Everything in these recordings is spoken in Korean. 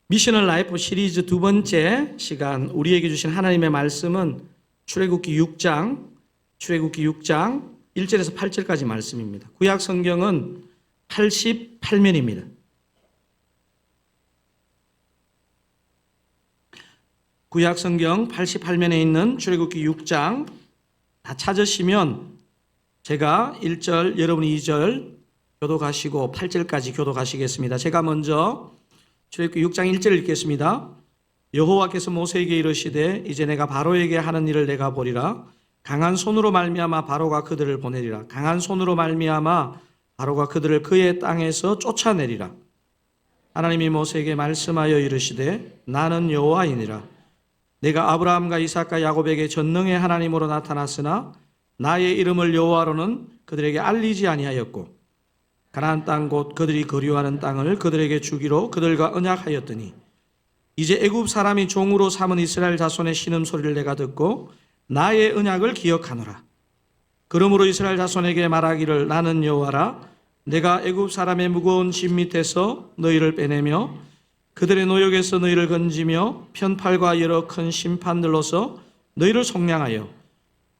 미셔널 라이프 시리즈 두 번째 시간, 우리에게 주신 하나님의 말씀은 출애굽기 6장 1절에서 8절까지 말씀입니다. 구약 성경은 88면입니다. 구약 성경 88면에 있는 출애굽기 6장 다 찾으시면 제가 1절, 여러분이 2절 교독하시고 8절까지 교독하시겠습니다. 제가 먼저 출애굽기 6장 1절을 읽겠습니다. 여호와께서 모세에게 이르시되 이제 내가 바로에게 하는 일을 내가 보리라. 강한 손으로 말미암아 바로가 그들을 보내리라. 강한 손으로 말미암아 바로가 그들을 그의 땅에서 쫓아내리라. 하나님이 모세에게 말씀하여 이르시되 나는 여호와이니라. 내가 아브라함과 이삭과 야곱에게 전능의 하나님으로 나타났으나 나의 이름을 여호와로는 그들에게 알리지 아니하였고 가나안 땅 곧 그들이 거류하는 땅을 그들에게 주기로 그들과 언약하였더니 이제 애굽 사람이 종으로 삼은 이스라엘 자손의 신음소리를 내가 듣고 나의 언약을 기억하노라. 그러므로 이스라엘 자손에게 말하기를 나는 여호와라. 내가 애굽 사람의 무거운 짐 밑에서 너희를 빼내며 그들의 노역에서 너희를 건지며 편팔과 여러 큰 심판들로서 너희를 속량하여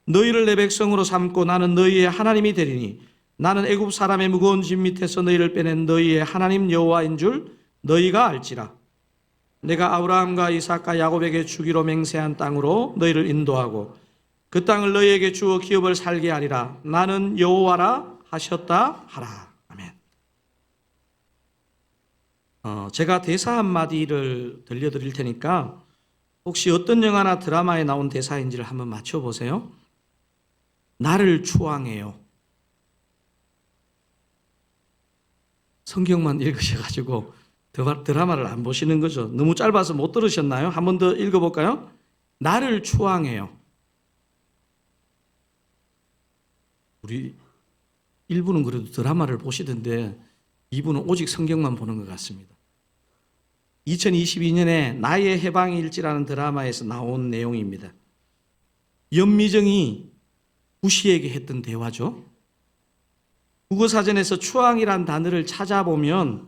너희를 내 백성으로 삼고 나는 너희의 하나님이 되리니 나는 애굽 사람의 무거운 짐 밑에서 너희를 빼낸 너희의 하나님 여호와인 줄 너희가 알지라. 내가 아브라함과 이삭과 야곱에게 주기로 맹세한 땅으로 너희를 인도하고 그 땅을 너희에게 주어 기업을 살게 하리라. 나는 여호와라 하셨다 하라. 아멘. 제가 대사 한마디를 들려드릴 테니까 혹시 어떤 영화나 드라마에 나온 대사인지를 한번 맞춰보세요. 나를 추앙해요. 성경만 읽으셔가지고 드라마를 안 보시는 거죠. 너무 짧아서 못 들으셨나요? 한 번 더 읽어볼까요? 나를 추앙해요. 우리 일부는 그래도 드라마를 보시던데 이분은 오직 성경만 보는 것 같습니다. 2022년에 나의 해방일지라는 드라마에서 나온 내용입니다. 연미정이 부시에게 했던 대화죠. 국어사전에서 추앙이란 단어를 찾아보면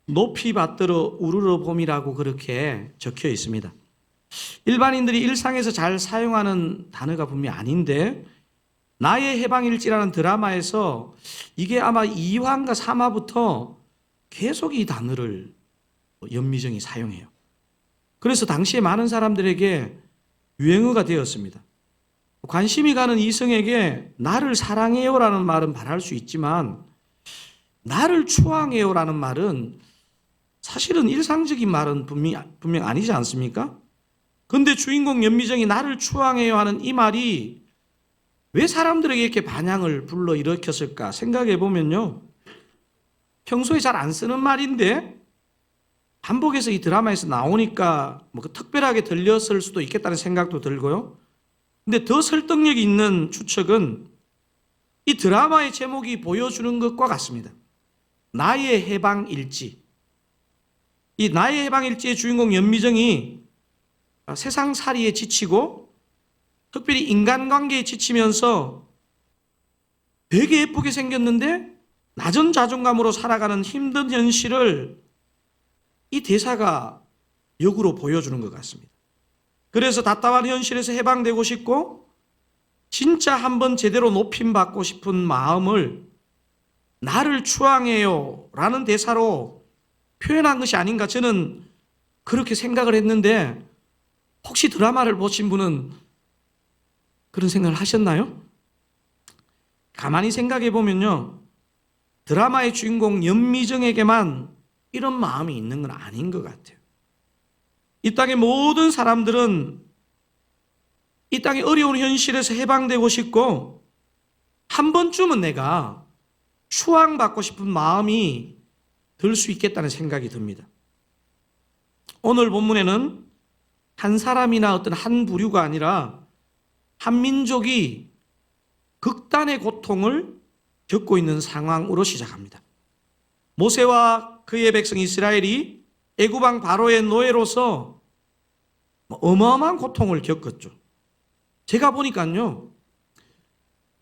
높이 받들어 우러러 봄이라고 그렇게 적혀 있습니다. 일반인들이 일상에서 잘 사용하는 단어가 분명히 아닌데 나의 해방일지라는 드라마에서 이게 아마 2화인가 3화부터 계속 이 단어를 연미정이 사용해요. 그래서 당시에 많은 사람들에게 유행어가 되었습니다. 관심이 가는 이성에게 나를 사랑해요라는 말은 바랄 수 있지만 나를 추앙해요라는 말은 사실은 일상적인 말은 분명 아니지 않습니까? 그런데 주인공 연미정이 나를 추앙해요 하는 이 말이 왜 사람들에게 이렇게 반향을 불러일으켰을까 생각해 보면요. 평소에 잘 안 쓰는 말인데 반복해서 이 드라마에서 나오니까 특별하게 들렸을 수도 있겠다는 생각도 들고요. 근데 더 설득력이 있는 추측은 이 드라마의 제목이 보여주는 것과 같습니다. 나의 해방일지. 이 나의 해방일지의 주인공 연미정이 세상살이에 지치고 특별히 인간관계에 지치면서 되게 예쁘게 생겼는데 낮은 자존감으로 살아가는 힘든 현실을 이 대사가 역으로 보여주는 것 같습니다. 그래서 답답한 현실에서 해방되고 싶고 진짜 한번 제대로 높임받고 싶은 마음을 나를 추앙해요 라는 대사로 표현한 것이 아닌가 저는 그렇게 생각을 했는데 혹시 드라마를 보신 분은 그런 생각을 하셨나요? 가만히 생각해 보면요. 드라마의 주인공 연미정에게만 이런 마음이 있는 건 아닌 것 같아요. 이 땅의 모든 사람들은 이 땅의 어려운 현실에서 해방되고 싶고 한 번쯤은 내가 추앙받고 싶은 마음이 들 수 있겠다는 생각이 듭니다. 오늘 본문에는 한 사람이나 어떤 한 부류가 아니라 한 민족이 극단의 고통을 겪고 있는 상황으로 시작합니다. 모세와 그의 백성 이스라엘이 애굽왕 바로의 노예로서 어마어마한 고통을 겪었죠. 제가 보니까요,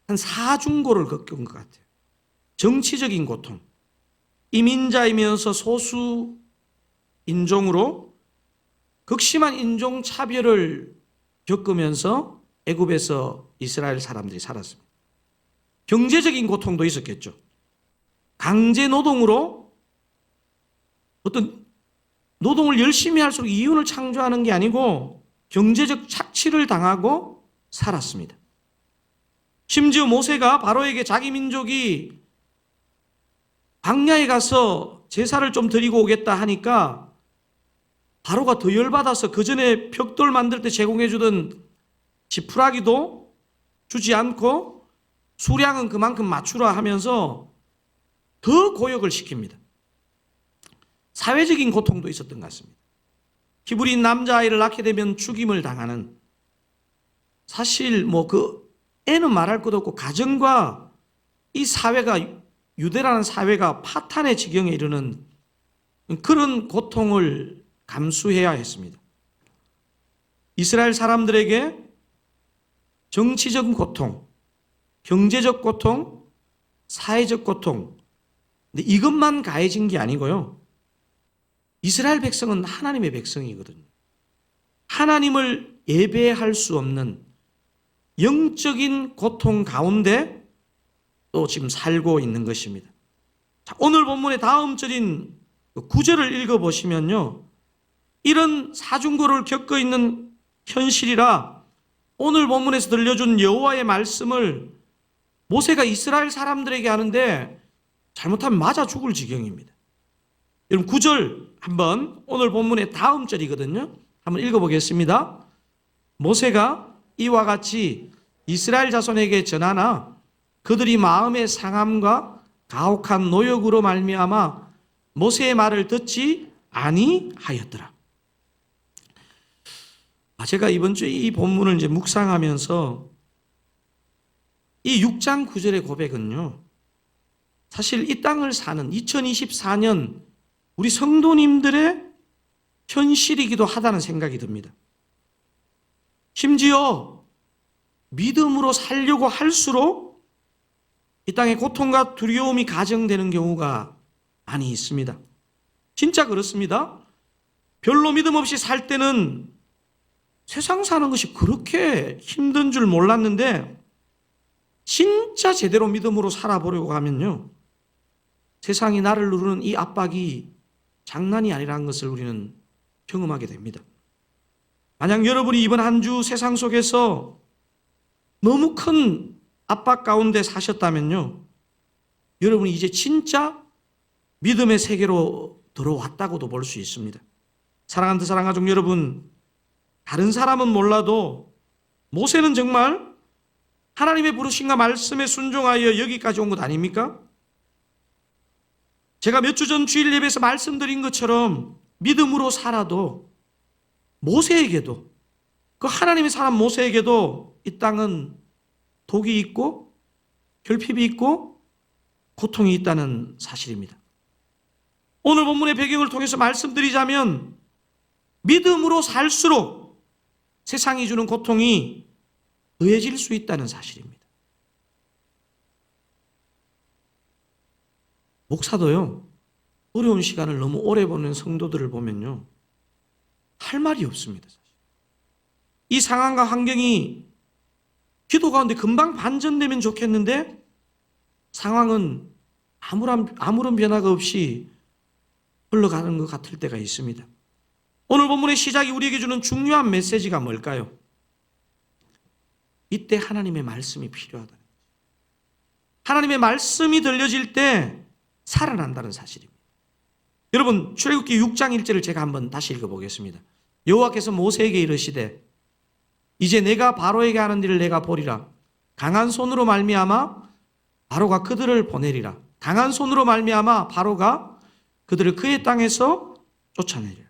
한 4중고를 겪은 것 같아요. 정치적인 고통, 이민자이면서 소수 인종으로 극심한 인종 차별을 겪으면서 애굽에서 이스라엘 사람들이 살았습니다. 경제적인 고통도 있었겠죠. 강제 노동으로 어떤 노동을 열심히 할수록 이윤을 창조하는 게 아니고 경제적 착취를 당하고 살았습니다. 심지어 모세가 바로에게 자기 민족이 광야에 가서 제사를 좀 드리고 오겠다 하니까 바로가 더 열받아서 그 전에 벽돌 만들 때 제공해 주던 지푸라기도 주지 않고 수량은 그만큼 맞추라 하면서 더 고역을 시킵니다. 사회적인 고통도 있었던 것 같습니다. 히브리인 남자아이를 낳게 되면 죽임을 당하는, 사실 그 애는 말할 것도 없고 가정과 이 사회가, 유대라는 사회가 파탄의 지경에 이르는 그런 고통을 감수해야 했습니다. 이스라엘 사람들에게 정치적 고통, 경제적 고통, 사회적 고통, 근데 이것만 가해진 게 아니고요. 이스라엘 백성은 하나님의 백성이거든요. 하나님을 예배할 수 없는 영적인 고통 가운데 또 지금 살고 있는 것입니다. 자, 오늘 본문의 다음 절인 9절을 읽어보시면요, 이런 사중고를 겪고 있는 현실이라 오늘 본문에서 들려준 여호와의 말씀을 모세가 이스라엘 사람들에게 하는데 잘못하면 맞아 죽을 지경입니다. 여러분 9절 한번, 오늘 본문의 다음 절이거든요. 한번 읽어보겠습니다. 모세가 이와 같이 이스라엘 자손에게 전하나 그들이 마음의 상함과 가혹한 노역으로 말미암아 모세의 말을 듣지 아니하였더라. 제가 이번 주에 이 본문을 이제 묵상하면서 이 6장 9절의 고백은요, 사실 이 땅을 사는 2024년 우리 성도님들의 현실이기도 하다는 생각이 듭니다. 심지어 믿음으로 살려고 할수록 이 땅에 고통과 두려움이 가정되는 경우가 많이 있습니다. 진짜 그렇습니다. 별로 믿음 없이 살 때는 세상 사는 것이 그렇게 힘든 줄 몰랐는데 진짜 제대로 믿음으로 살아보려고 하면요, 세상이 나를 누르는 이 압박이 장난이 아니라는 것을 우리는 경험하게 됩니다. 만약 여러분이 이번 한 주 세상 속에서 너무 큰 압박 가운데 사셨다면요, 여러분이 이제 진짜 믿음의 세계로 들어왔다고도 볼 수 있습니다. 사랑하는 사랑가족 여러분, 다른 사람은 몰라도 모세는 정말 하나님의 부르심과 말씀에 순종하여 여기까지 온 것 아닙니까? 제가 몇 주 전 주일 예배에서 말씀드린 것처럼 믿음으로 살아도 모세에게도, 그 하나님의 사람 모세에게도 이 땅은 독이 있고 결핍이 있고 고통이 있다는 사실입니다. 오늘 본문의 배경을 통해서 말씀드리자면 믿음으로 살수록 세상이 주는 고통이 더해질 수 있다는 사실입니다. 목사도요, 어려운 시간을 너무 오래 보는 성도들을 보면요, 할 말이 없습니다. 사실. 이 상황과 환경이 기도 가운데 금방 반전되면 좋겠는데 상황은 아무런 변화가 없이 흘러가는 것 같을 때가 있습니다. 오늘 본문의 시작이 우리에게 주는 중요한 메시지가 뭘까요? 이때 하나님의 말씀이 필요하다는 거죠. 하나님의 말씀이 들려질 때 살아난다는 사실입니다. 여러분, 출애굽기 6장 1절을 제가 한번 다시 읽어보겠습니다. 여호와께서 모세에게 이르시되 이제 내가 바로에게 하는 일을 내가 보리라. 강한 손으로 말미암아 바로가 그들을 보내리라. 강한 손으로 말미암아 바로가 그들을 그의 땅에서 쫓아내리라.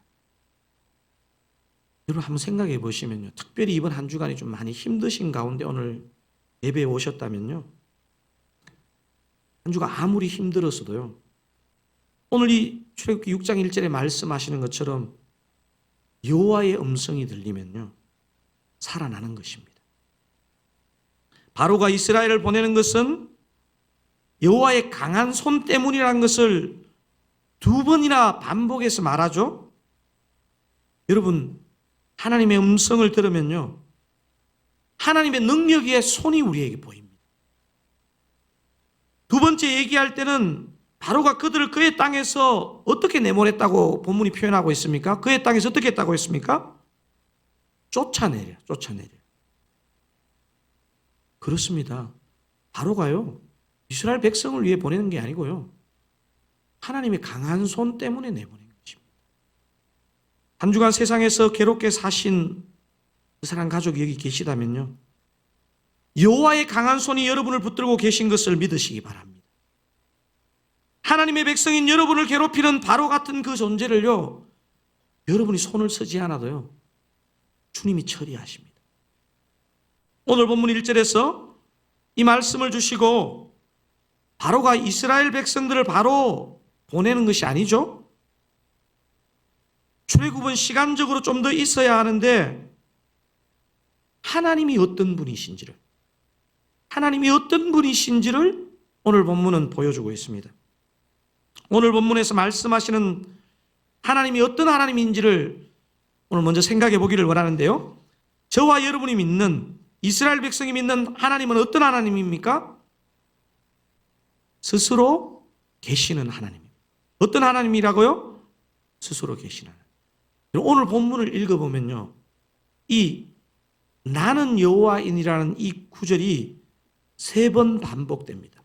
여러분 한번 생각해 보시면요, 특별히 이번 한 주간이 좀 많이 힘드신 가운데 오늘 예배에 오셨다면요, 한 주가 아무리 힘들었어도요, 오늘 이 출애굽기 6장 1절에 말씀하시는 것처럼 여호와의 음성이 들리면요, 살아나는 것입니다. 바로가 이스라엘을 보내는 것은 여호와의 강한 손 때문이라는 것을 두 번이나 반복해서 말하죠. 여러분, 하나님의 음성을 들으면요, 하나님의 능력 위에 손이 우리에게 보입니다. 두 번째 얘기할 때는 바로가 그들을 그의 땅에서 어떻게 내보냈다고 본문이 표현하고 있습니까? 그의 땅에서 어떻게 했다고 했습니까? 쫓아내려. 그렇습니다. 바로가요, 이스라엘 백성을 위해 보내는 게 아니고요, 하나님의 강한 손 때문에 내보낸 것입니다. 한 주간 세상에서 괴롭게 사신 그 사람 가족이 여기 계시다면요, 여호와의 강한 손이 여러분을 붙들고 계신 것을 믿으시기 바랍니다. 하나님의 백성인 여러분을 괴롭히는 바로 같은 그 존재를요, 여러분이 손을 쓰지 않아도요, 주님이 처리하십니다. 오늘 본문 1절에서 이 말씀을 주시고 바로가 이스라엘 백성들을 바로 보내는 것이 아니죠. 출애굽은 시간적으로 좀 더 있어야 하는데 하나님이 어떤 분이신지를 오늘 본문은 보여주고 있습니다. 오늘 본문에서 말씀하시는 하나님이 어떤 하나님인지를 오늘 먼저 생각해 보기를 원하는데요, 저와 여러분이 믿는, 이스라엘 백성이 믿는 하나님은 어떤 하나님입니까? 스스로 계시는 하나님입니다. 어떤 하나님이라고요? 스스로 계시는 하나님. 오늘 본문을 읽어보면요, 이 나는 여호와인이라는 이 구절이 3번 반복됩니다.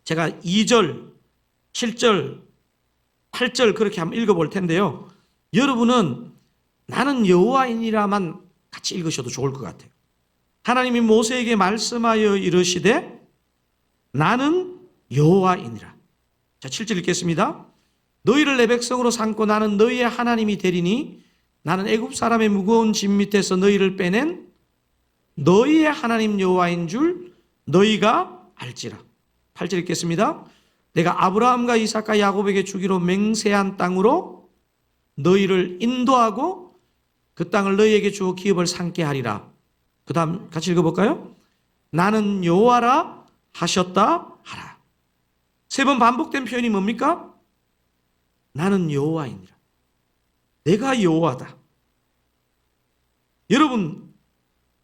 제가 2절, 7절, 8절 그렇게 한번 읽어볼 텐데요, 여러분은 나는 여호와인이라만 같이 읽으셔도 좋을 것 같아요. 하나님이 모세에게 말씀하여 이르시되 나는 여호와이니라. 자, 7절 읽겠습니다. 너희를 내 백성으로 삼고 나는 너희의 하나님이 되리니 나는 애굽 사람의 무거운 짐 밑에서 너희를 빼낸 너희의 하나님 여호와인 줄 너희가 알지라. 8절 읽겠습니다. 내가 아브라함과 이삭과 야곱에게 주기로 맹세한 땅으로 너희를 인도하고 그 땅을 너희에게 주어 기업을 삼게 하리라. 그 다음 같이 읽어볼까요? 나는 여호와라 하셨다 하라. 3번 반복된 표현이 뭡니까? 나는 여호와이니라. 내가 여호와다. 여러분,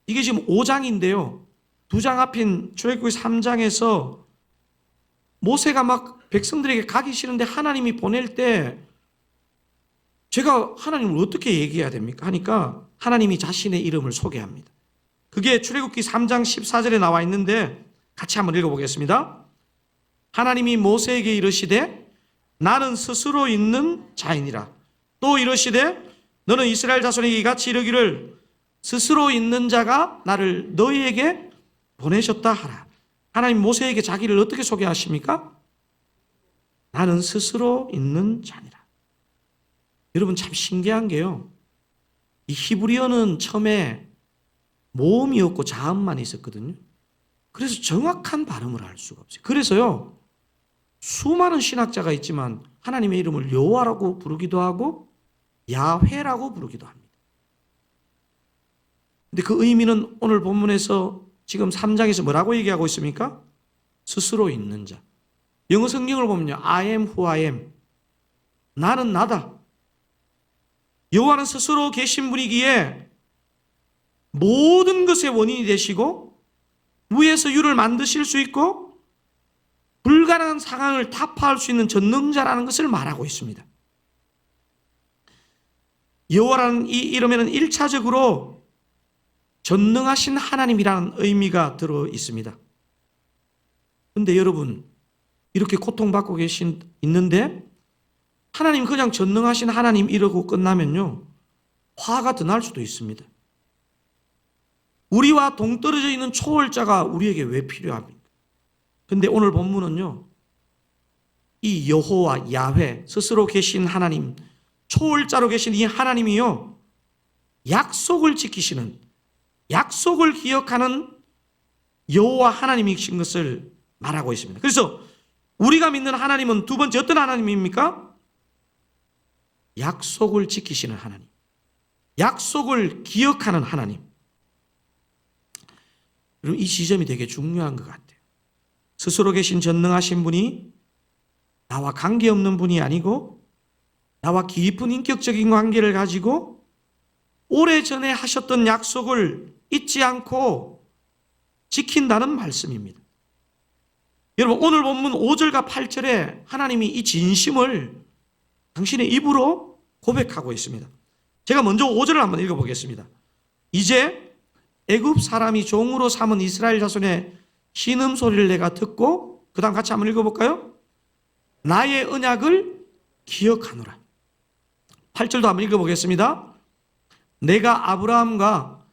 이게 지금 5장인데요 2장 앞인 출애굽기 3장에서 모세가 막 백성들에게 가기 싫은데 하나님이 보낼 때 제가 하나님을 어떻게 얘기해야 됩니까? 하니까 하나님이 자신의 이름을 소개합니다. 그게 출애굽기 3장 14절에 나와 있는데 같이 한번 읽어보겠습니다. 하나님이 모세에게 이르시되 나는 스스로 있는 자이니라. 또 이르시되 너는 이스라엘 자손에게 이같이 이르기를 스스로 있는 자가 나를 너희에게 보내셨다 하라. 하나님 모세에게 자기를 어떻게 소개하십니까? 나는 스스로 있는 자니라. 여러분, 참 신기한 게요, 이 히브리어는 처음에 모음이 없고 자음만 있었거든요. 그래서 정확한 발음을 할 수가 없어요. 그래서요, 수많은 신학자가 있지만 하나님의 이름을 여호와라고 부르기도 하고 야훼라고 부르기도 합니다. 근데 그 의미는 오늘 본문에서 지금 3장에서 뭐라고 얘기하고 있습니까? 스스로 있는 자. 영어 성경을 보면요, I am who I am. 나는 나다. 여호와는 스스로 계신 분이기에 모든 것의 원인이 되시고 무에서 유를 만드실 수 있고 불가능한 상황을 타파할 수 있는 전능자라는 것을 말하고 있습니다. 여호와라는 이 이름에는 1차적으로 전능하신 하나님이라는 의미가 들어 있습니다. 그런데 여러분, 이렇게 고통받고 있는데 하나님 그냥 전능하신 하나님 이러고 끝나면요, 화가 더 날 수도 있습니다. 우리와 동떨어져 있는 초월자가 우리에게 왜 필요합니까? 근데 오늘 본문은요, 이 여호와 야훼 스스로 계신 하나님, 초월자로 계신 이 하나님이요, 약속을 지키시는, 약속을 기억하는 여호와 하나님이신 것을 말하고 있습니다. 그래서 우리가 믿는 하나님은 두 번째 어떤 하나님입니까? 약속을 지키시는 하나님, 약속을 기억하는 하나님. 여러분, 이 지점이 되게 중요한 것 같아요. 스스로 계신 전능하신 분이 나와 관계없는 분이 아니고 나와 깊은 인격적인 관계를 가지고 오래전에 하셨던 약속을 잊지 않고 지킨다는 말씀입니다. 여러분, 오늘 본문 5절과 8절에 하나님이 이 진심을 당신의 입으로 고백하고 있습니다. 제가 먼저 5절을 한번 읽어보겠습니다. 이제 애굽 사람이 종으로 삼은 이스라엘 자손의 신음소리를 내가 듣고, 그 다음 같이 한번 읽어볼까요? 나의 언약을 기억하노라. 8절도 한번 읽어보겠습니다. 내가 아브라함과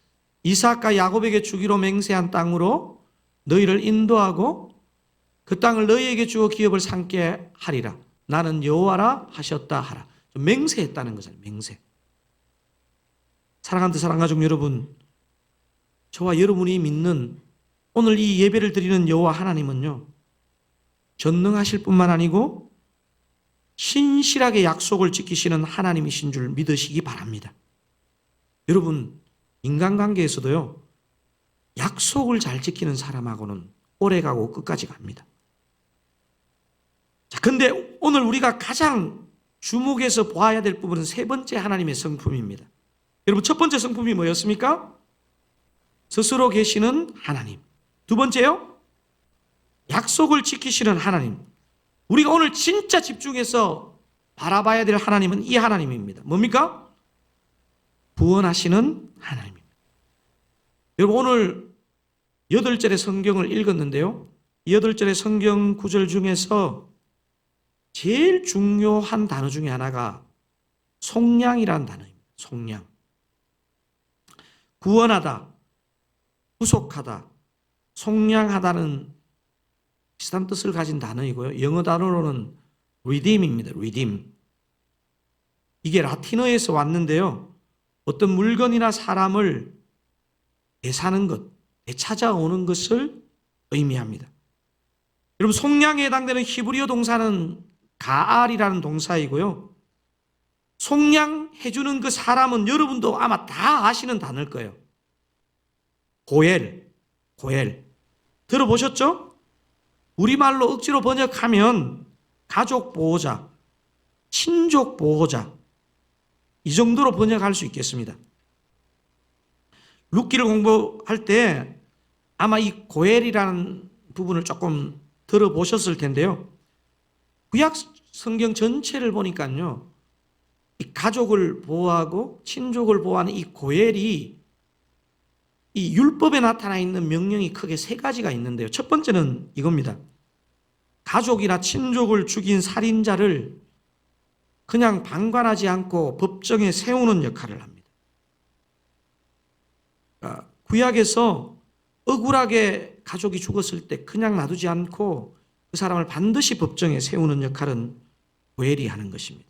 이삭과 야곱에게 주기로 맹세한 땅으로 너희를 인도하고 그 땅을 너희에게 주어 기업을 삼게 하리라. 나는 여호와라 하셨다 하라. 맹세했다는 거잖아요. 맹세. 사랑하는 사랑가족 여러분, 저와 여러분이 믿는 오늘 이 예배를 드리는 여호와 하나님은요, 전능하실 뿐만 아니고 신실하게 약속을 지키시는 하나님이신 줄 믿으시기 바랍니다. 여러분, 인간관계에서도요, 약속을 잘 지키는 사람하고는 오래가고 끝까지 갑니다. 자, 근데 오늘 우리가 가장 주목해서 보아야 될 부분은 세 번째 하나님의 성품입니다. 여러분, 첫 번째 성품이 뭐였습니까? 스스로 계시는 하나님. 두 번째요, 약속을 지키시는 하나님. 우리가 오늘 진짜 집중해서 바라봐야 될 하나님은 이 하나님입니다. 뭡니까? 구원하시는 하나님입니다. 여러분, 오늘 8절의 성경을 읽었는데요, 8절의 성경 구절 중에서 제일 중요한 단어 중에 하나가 속량이라는 단어입니다. 속량. 구원하다, 구속하다, 속량하다는 비슷한 뜻을 가진 단어이고요. 영어 단어로는 redeem입니다. redeem. 이게 라틴어에서 왔는데요, 어떤 물건이나 사람을 되사는 것, 되찾아오는 것을 의미합니다. 여러분, 속량에 해당되는 히브리어 동사는 가알이라는 동사이고요, 속량해주는 그 사람은 여러분도 아마 다 아시는 단어일 거예요. 고엘. 들어보셨죠? 우리말로 억지로 번역하면 가족 보호자, 친족 보호자, 이 정도로 번역할 수 있겠습니다. 룻기를 공부할 때 아마 이 고엘이라는 부분을 조금 들어보셨을 텐데요, 구약 성경 전체를 보니까요, 이 가족을 보호하고 친족을 보호하는 이 고엘이 이 율법에 나타나 있는 명령이 크게 세 가지가 있는데요, 첫 번째는 이겁니다. 가족이나 친족을 죽인 살인자를 그냥 방관하지 않고 법정에 세우는 역할을 합니다. 구약에서 억울하게 가족이 죽었을 때 그냥 놔두지 않고 그 사람을 반드시 법정에 세우는 역할은 고엘이 하는 것입니다.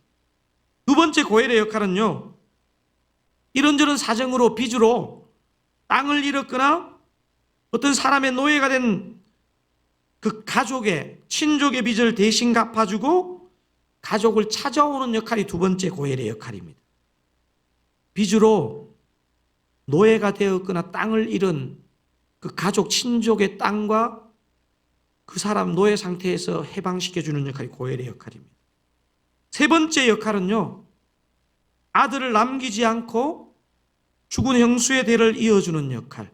두 번째 고엘의 역할은요, 이런저런 사정으로 빚으로 땅을 잃었거나 어떤 사람의 노예가 된 그 가족의, 친족의 빚을 대신 갚아주고 가족을 찾아오는 역할이 두 번째 고엘의 역할입니다. 빚으로 노예가 되었거나 땅을 잃은 그 가족, 친족의 땅과 그 사람 노예 상태에서 해방시켜주는 역할이 고엘의 역할입니다. 세 번째 역할은요, 아들을 남기지 않고 죽은 형수의 대를 이어주는 역할,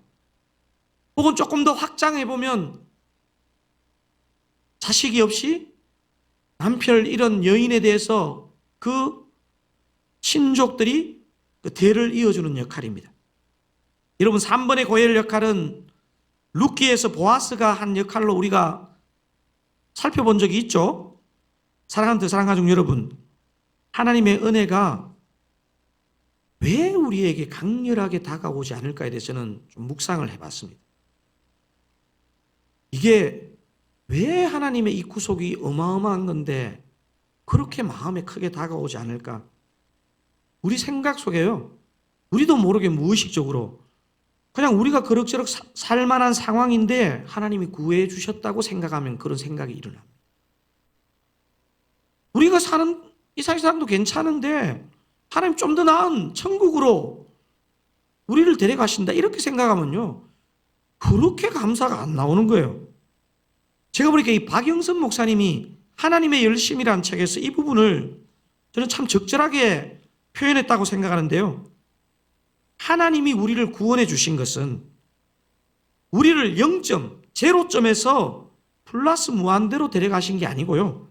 혹은 조금 더 확장해보면 자식이 없이 남편을 잃은 여인에 대해서 그 친족들이 그 대를 이어주는 역할입니다. 여러분, 3번의 고엘 역할은 룻기에서 보아스가 한 역할로 우리가 살펴본 적이 있죠. 사랑하는 사랑가족 여러분, 하나님의 은혜가 왜 우리에게 강렬하게 다가오지 않을까에 대해서는 좀 묵상을 해봤습니다. 이게 왜 하나님의 이 구속이 어마어마한 건데 그렇게 마음에 크게 다가오지 않을까? 우리 생각 속에요, 우리도 모르게 무의식적으로 그냥 우리가 그럭저럭 살만한 상황인데 하나님이 구해 주셨다고 생각하면 그런 생각이 일어납니다. 우리가 사는 이 세상도 괜찮은데 하나님 좀 더 나은 천국으로 우리를 데려가신다, 이렇게 생각하면요, 그렇게 감사가 안 나오는 거예요. 제가 보니까 이 박영선 목사님이 하나님의 열심이라는 책에서 이 부분을 저는 참 적절하게 표현했다고 생각하는데요, 하나님이 우리를 구원해 주신 것은 우리를 0점, 제로점에서 플러스 무한대로 데려가신 게 아니고요.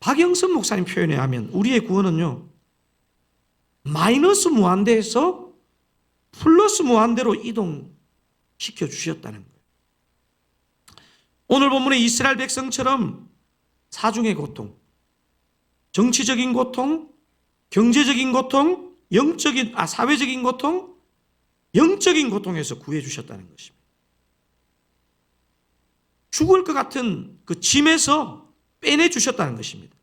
박영선 목사님 표현에 하면 우리의 구원은요, 마이너스 무한대에서 플러스 무한대로 이동시켜 주셨다는 거예요. 오늘 본문의 이스라엘 백성처럼 사중의 고통, 정치적인 고통, 경제적인 고통, 사회적인 고통, 영적인 고통에서 구해 주셨다는 것입니다. 죽을 것 같은 그 짐에서 빼내 주셨다는 것입니다.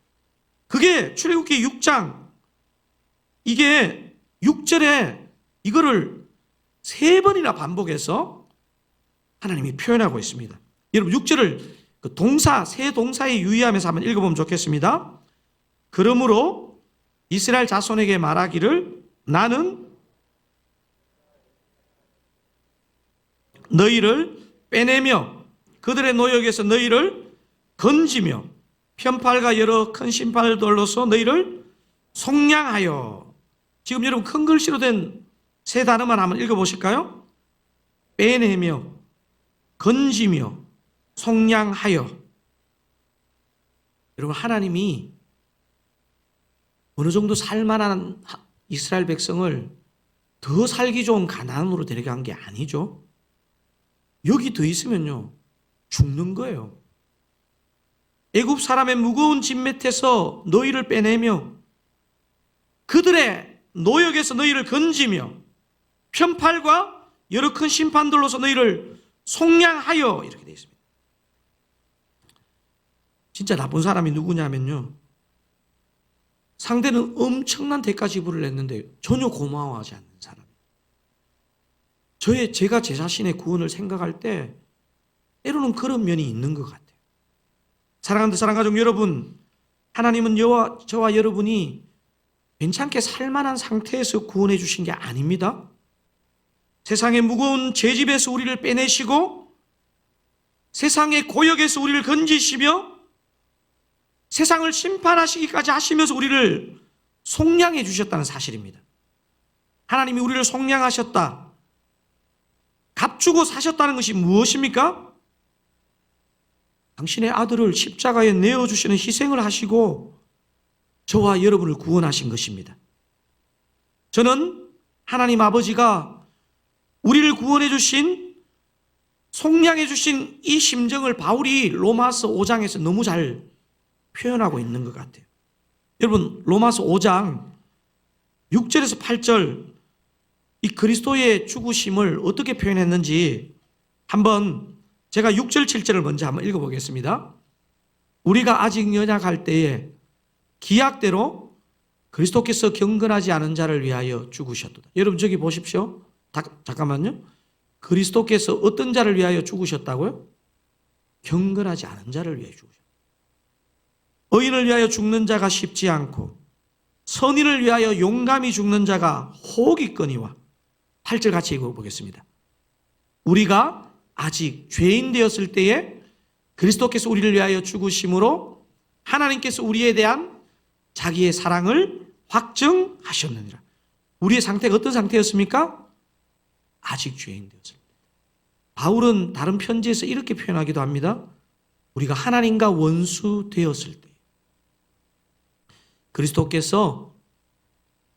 그게 출애굽기 6장, 이게 6절에 이거를 3번이나 반복해서 하나님이 표현하고 있습니다. 여러분 6절을 그 동사, 세 동사에 유의하면서 한번 읽어보면 좋겠습니다. 그러므로 이스라엘 자손에게 말하기를 나는 너희를 빼내며 그들의 노역에서 너희를 건지며 편팔과 여러 큰 심판들로서 너희를 속량하여. 지금 여러분 큰 글씨로 된 세 단어만 한번 읽어보실까요? 빼내며 건지며 속량하여. 여러분 하나님이 어느 정도 살만한 이스라엘 백성을 더 살기 좋은 가나안으로 데려간 게 아니죠. 여기 더 있으면요 죽는 거예요. 애굽 사람의 무거운 짐맷에서 너희를 빼내며 그들의 노역에서 너희를 건지며 편팔과 여러 큰 심판들로서 너희를 속량하여. 이렇게 되어 있습니다. 진짜 나쁜 사람이 누구냐면요, 상대는 엄청난 대가 지불을 했는데 전혀 고마워하지 않는 사람. 제가 제 자신의 구원을 생각할 때 때로는 그런 면이 있는 것 같아요. 사랑하는 사랑가족 여러분, 하나님은 저와 여러분이 괜찮게 살만한 상태에서 구원해 주신 게 아닙니다. 세상의 무거운 죄집에서 우리를 빼내시고 세상의 고역에서 우리를 건지시며 세상을 심판하시기까지 하시면서 우리를 속량해 주셨다는 사실입니다. 하나님이 우리를 속량하셨다, 값주고 사셨다는 것이 무엇입니까? 당신의 아들을 십자가에 내어주시는 희생을 하시고 저와 여러분을 구원하신 것입니다. 저는 하나님 아버지가 우리를 구원해 주신, 속량해 주신 이 심정을 바울이 로마서 5장에서 너무 잘 표현하고 있는 것 같아요. 여러분 로마서 5장 6절에서 8절 이 그리스도의 죽으심을 어떻게 표현했는지 한번 제가 6절 7절을 먼저 한번 읽어보겠습니다. 우리가 아직 연약할 때에 기약대로 그리스도께서 경건하지 않은 자를 위하여 죽으셨도다. 여러분 저기 보십시오. 잠깐만요. 그리스도께서 어떤 자를 위하여 죽으셨다고요? 경건하지 않은 자를 위하여 죽으셨다. 의인을 위하여 죽는 자가 쉽지 않고 선인을 위하여 용감히 죽는 자가 혹있거니와. 8절 같이 읽어보겠습니다. 우리가 아직 죄인 되었을 때에 그리스도께서 우리를 위하여 죽으심으로 하나님께서 우리에 대한 자기의 사랑을 확증하셨느니라. 우리의 상태가 어떤 상태였습니까? 아직 죄인 되었을 때. 바울은 다른 편지에서 이렇게 표현하기도 합니다. 우리가 하나님과 원수 되었을 때 그리스도께서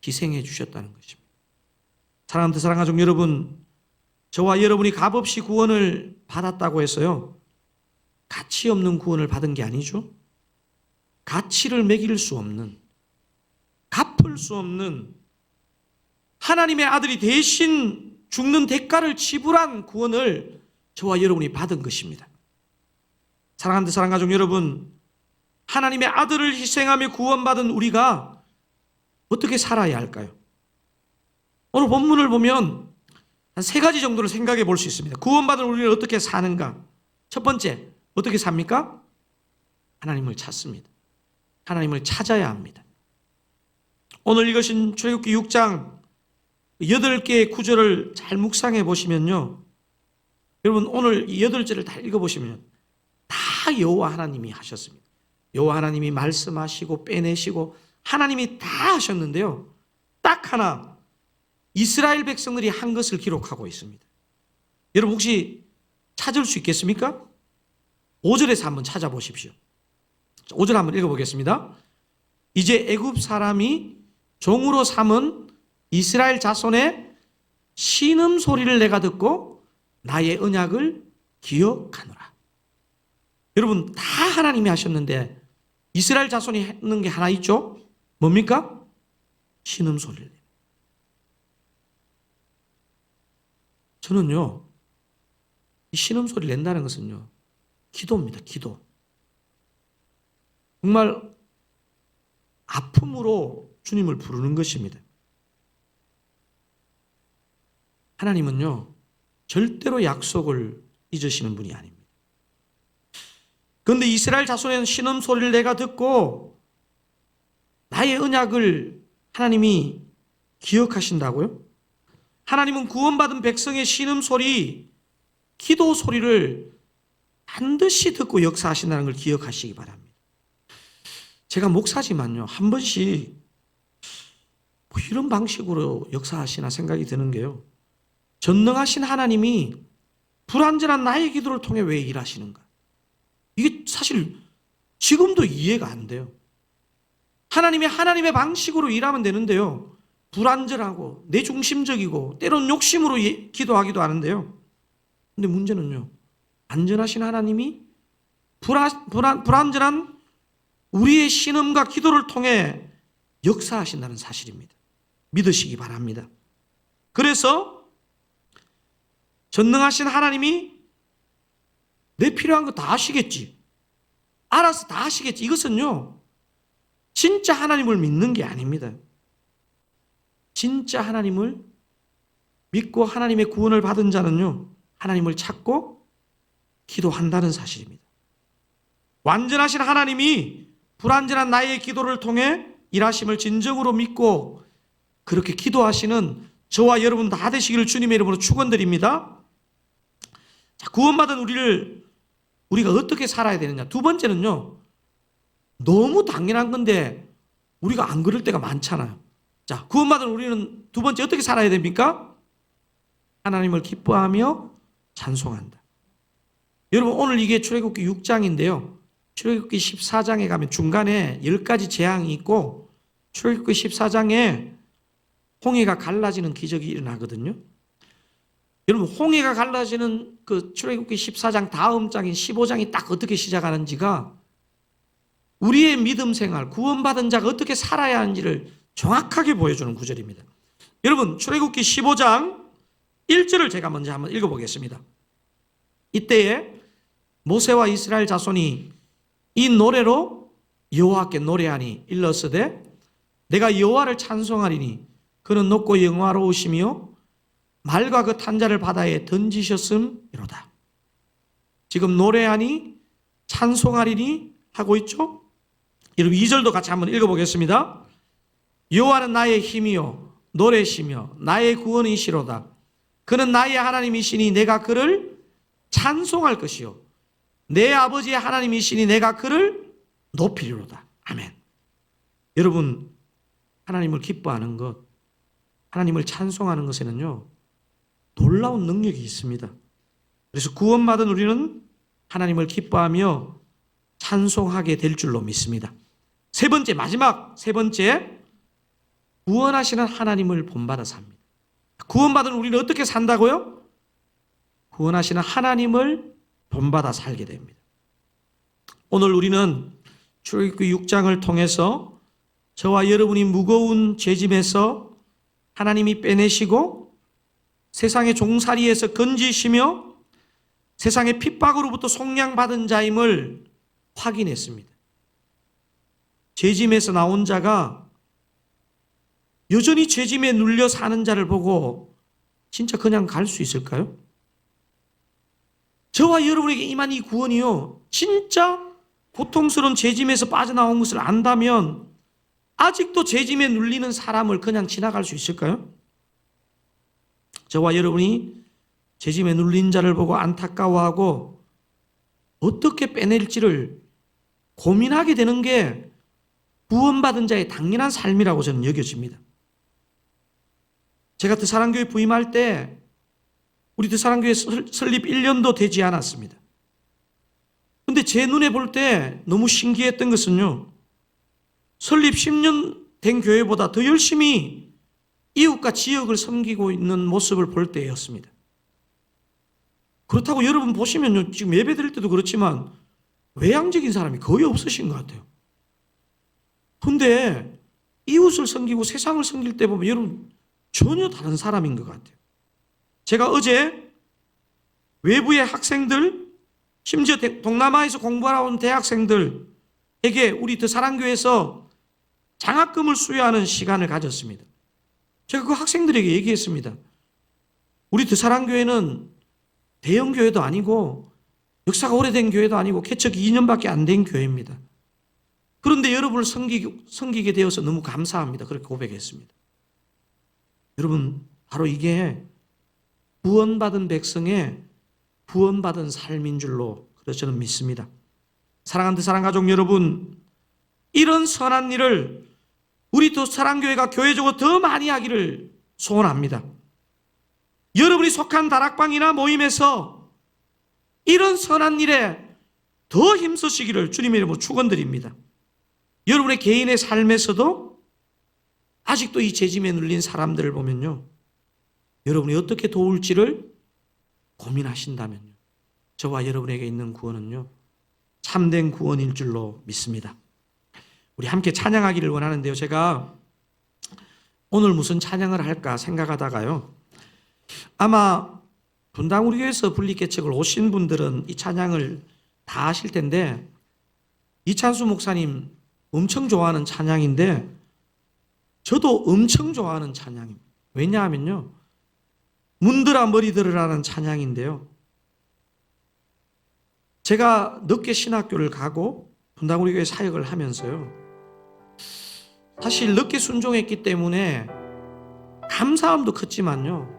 희생해 주셨다는 것입니다. 사랑하는 사랑가족 여러분, 저와 여러분이 값없이 구원을 받았다고 해서요 가치 없는 구원을 받은 게 아니죠. 가치를 매길 수 없는, 갚을 수 없는 하나님의 아들이 대신 죽는 대가를 지불한 구원을 저와 여러분이 받은 것입니다. 사랑하는 사랑가족 여러분, 하나님의 아들을 희생하며 구원받은 우리가 어떻게 살아야 할까요? 오늘 본문을 보면 한 3가지 정도를 생각해 볼 수 있습니다. 구원받은 우리는 어떻게 사는가? 첫 번째, 어떻게 삽니까? 하나님을 찾습니다. 하나님을 찾아야 합니다. 오늘 읽으신 출애굽기 6장 8개의 구절을 잘 묵상해 보시면요, 여러분 오늘 8절을 다 읽어보시면 다 여호와 하나님이 하셨습니다. 여호와 하나님이 말씀하시고 빼내시고 하나님이 다 하셨는데요, 딱 하나 이스라엘 백성들이 한 것을 기록하고 있습니다. 여러분 혹시 찾을 수 있겠습니까? 5절에서 한번 찾아보십시오. 5절 한번 읽어보겠습니다. 이제 애굽 사람이 종으로 삼은 이스라엘 자손의 신음소리를 내가 듣고 나의 언약을 기억하노라. 여러분 다 하나님이 하셨는데 이스라엘 자손이 했는 게 하나 있죠? 뭡니까? 신음소리를. 저는요, 이 신음소리를 낸다는 것은요, 기도입니다. 기도. 정말 아픔으로 주님을 부르는 것입니다. 하나님은요, 절대로 약속을 잊으시는 분이 아닙니다. 그런데 이스라엘 자손의 신음소리를 내가 듣고 나의 언약을 하나님이 기억하신다고요? 하나님은 구원받은 백성의 신음소리, 기도 소리를 반드시 듣고 역사하신다는 걸 기억하시기 바랍니다. 제가 목사지만요, 한 번씩 뭐 이런 방식으로 역사하시나 생각이 드는 게요. 전능하신 하나님이 불완전한 나의 기도를 통해 왜 일하시는가? 이게 사실 지금도 이해가 안 돼요. 하나님이 하나님의 방식으로 일하면 되는데요. 불완전하고 내중심적이고 때론 욕심으로 기도하기도 하는데요. 근데 문제는요. 안전하신 하나님이 불완전한 우리의 신음과 기도를 통해 역사하신다는 사실입니다. 믿으시기 바랍니다. 그래서 전능하신 하나님이 내 필요한 거 다 하시겠지. 알아서 다 하시겠지. 이것은요. 진짜 하나님을 믿는 게 아닙니다. 진짜 하나님을 믿고 하나님의 구원을 받은 자는요. 하나님을 찾고 기도한다는 사실입니다. 완전하신 하나님이 불완전한 나의 기도를 통해 일하심을 진정으로 믿고 그렇게 기도하시는 저와 여러분 다 되시기를 주님의 이름으로 축원드립니다. 자, 구원받은 우리가 어떻게 살아야 되느냐. 두 번째는요. 너무 당연한 건데 우리가 안 그럴 때가 많잖아요. 자, 구원받은 우리는 두 번째 어떻게 살아야 됩니까? 하나님을 기뻐하며 찬송한다. 여러분 오늘 이게 출애굽기 6장인데요. 출애굽기 14장에 가면 중간에 10가지 재앙이 있고 출애굽기 14장에 홍해가 갈라지는 기적이 일어나거든요. 여러분 홍해가 갈라지는 그 출애굽기 14장 다음 장인 15장이 딱 어떻게 시작하는지가 우리의 믿음 생활, 구원받은 자가 어떻게 살아야 하는지를 정확하게 보여주는 구절입니다. 여러분 출애굽기 15장 1절을 제가 먼저 한번 읽어보겠습니다. 이때에 모세와 이스라엘 자손이 이 노래로 여호와께 노래하니 일러스되 내가 여호와를 찬송하리니 그는 높고 영화로우시며 말과 그 탄자를 바다에 던지셨음이로다. 지금 노래하니 찬송하리니 하고 있죠? 여러분 2절도 같이 한번 읽어보겠습니다. 여호와는 나의 힘이요 노래시며 나의 구원이시로다. 그는 나의 하나님이시니 내가 그를 찬송할 것이요 내 아버지의 하나님이시니 내가 그를 높이리로다. 아멘. 여러분 하나님을 기뻐하는 것, 하나님을 찬송하는 것에는요 놀라운 능력이 있습니다. 그래서 구원받은 우리는 하나님을 기뻐하며 찬송하게 될 줄로 믿습니다. 세 번째, 마지막 세 번째, 구원하시는 하나님을 본받아 삽니다. 구원받은 우리는 어떻게 산다고요? 구원하시는 하나님을 본받아 살게 됩니다. 오늘 우리는 출애굽기 6장을 통해서 저와 여러분이 무거운 죄짐에서 하나님이 빼내시고 세상의 종살이에서 건지시며 세상의 핍박으로부터 속량받은 자임을 확인했습니다. 죄짐에서 나온 자가 여전히 죄짐에 눌려 사는 자를 보고 진짜 그냥 갈 수 있을까요? 저와 여러분에게 임한 이 구원이요 진짜 고통스러운 죄짐에서 빠져나온 것을 안다면 아직도 죄짐에 눌리는 사람을 그냥 지나갈 수 있을까요? 저와 여러분이 죄짐에 눌린 자를 보고 안타까워하고 어떻게 빼낼지를 고민하게 되는 게 구원받은 자의 당연한 삶이라고 저는 여겨집니다. 제가 드사랑교회 부임할 때 우리 드사랑교회 설립 1년도 되지 않았습니다. 근데 제 눈에 볼 때 너무 신기했던 것은요, 설립 10년 된 교회보다 더 열심히 이웃과 지역을 섬기고 있는 모습을 볼 때였습니다. 그렇다고 여러분 보시면요, 지금 예배 드릴 때도 그렇지만 외향적인 사람이 거의 없으신 것 같아요. 근데 이웃을 섬기고 세상을 섬길 때 보면 여러분 전혀 다른 사람인 것 같아요. 제가 어제 외부의 학생들, 심지어 동남아에서 공부하러 온 대학생들에게 우리 드사랑교회에서 장학금을 수여하는 시간을 가졌습니다. 제가 그 학생들에게 얘기했습니다. 우리 드사랑교회는 대형 교회도 아니고 역사가 오래된 교회도 아니고 개척 2년밖에 안 된 교회입니다. 그런데 여러분을 섬기게 되어서 너무 감사합니다. 그렇게 고백했습니다. 여러분, 바로 이게 구원받은 백성의 구원받은 삶인 줄로 저는 믿습니다. 사랑하는 드사랑 가족 여러분, 이런 선한 일을 우리 드사랑교회가 교회적으로 더 많이 하기를 소원합니다. 여러분이 속한 다락방이나 모임에서 이런 선한 일에 더 힘쓰시기를 주님의 이름으로 축원드립니다. 여러분의 개인의 삶에서도 아직도 이 죄짐에 눌린 사람들을 보면요, 여러분이 어떻게 도울지를 고민하신다면요, 저와 여러분에게 있는 구원은요, 참된 구원일 줄로 믿습니다. 우리 함께 찬양하기를 원하는데요, 제가 오늘 무슨 찬양을 할까 생각하다가요, 아마 분당 우리 교회에서 분리개척을 오신 분들은 이 찬양을 다 아실 텐데, 이찬수 목사님 엄청 좋아하는 찬양인데 저도 엄청 좋아하는 찬양입니다. 왜냐하면요, 문들아 머리들으라는 찬양인데요, 제가 늦게 신학교를 가고 분당 우리 교회 사역을 하면서요, 사실 늦게 순종했기 때문에 감사함도 컸지만요,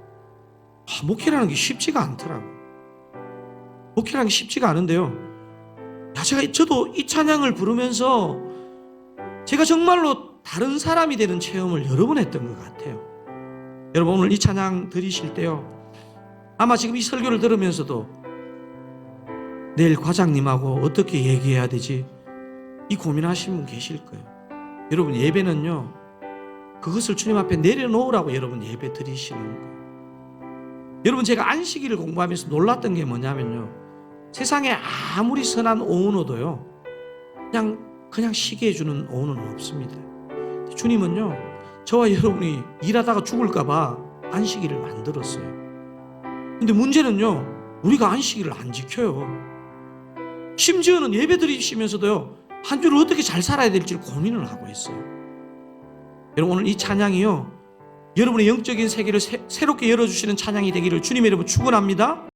목회라는 게 쉽지가 않더라고요. 목회라는 게 쉽지가 않은데요, 저도 이 찬양을 부르면서 제가 정말로 다른 사람이 되는 체험을 여러 번 했던 것 같아요. 여러분, 오늘 이 찬양 들으실 때요, 아마 지금 이 설교를 들으면서도 내일 과장님하고 어떻게 얘기해야 되지, 이 고민하시는 분 계실 거예요. 여러분, 예배는요, 그것을 주님 앞에 내려놓으라고 여러분 예배 드리시는 거예요. 여러분, 제가 안식일을 공부하면서 놀랐던 게 뭐냐면요, 세상에 아무리 선한 오은어도요, 그냥 쉬게 해주는 오은어는 없습니다. 주님은요, 저와 여러분이 일하다가 죽을까봐 안식일을 만들었어요. 근데 문제는요, 우리가 안식일을 안 지켜요. 심지어는 예배 드리시면서도요, 한 주를 어떻게 잘 살아야 될지 고민을 하고 있어요. 여러분, 오늘 이 찬양이요, 여러분의 영적인 세계를 새롭게 열어주시는 찬양이 되기를 주님의 이름으로 축원합니다.